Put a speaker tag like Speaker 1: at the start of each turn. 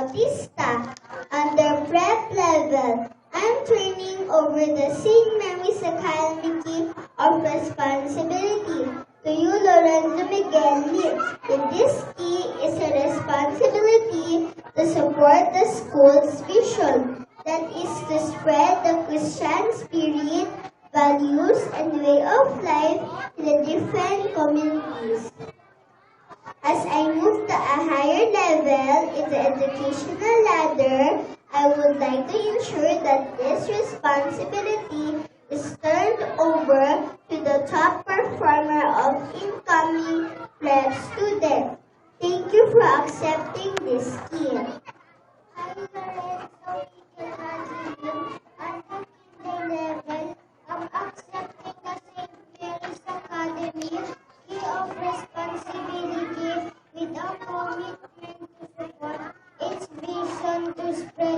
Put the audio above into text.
Speaker 1: Bautista. Under prep level, I'm training over the St. Mary's Academy of Responsibility. To you, Lorenzo Miguel Lim. In this key is a responsibility to support the school's vision, that is to spread the Christian spirit, values, and way of life in the different communities. As I move to a higher level in the educational ladder, I would like to ensure that this responsibility is turned over to the top performer of incoming prep student. Thank you for accepting this scheme. I Lorenzo Miguel at the level of accepting the St. Mary's Academy key of responsibility with a commitment to support its vision to spread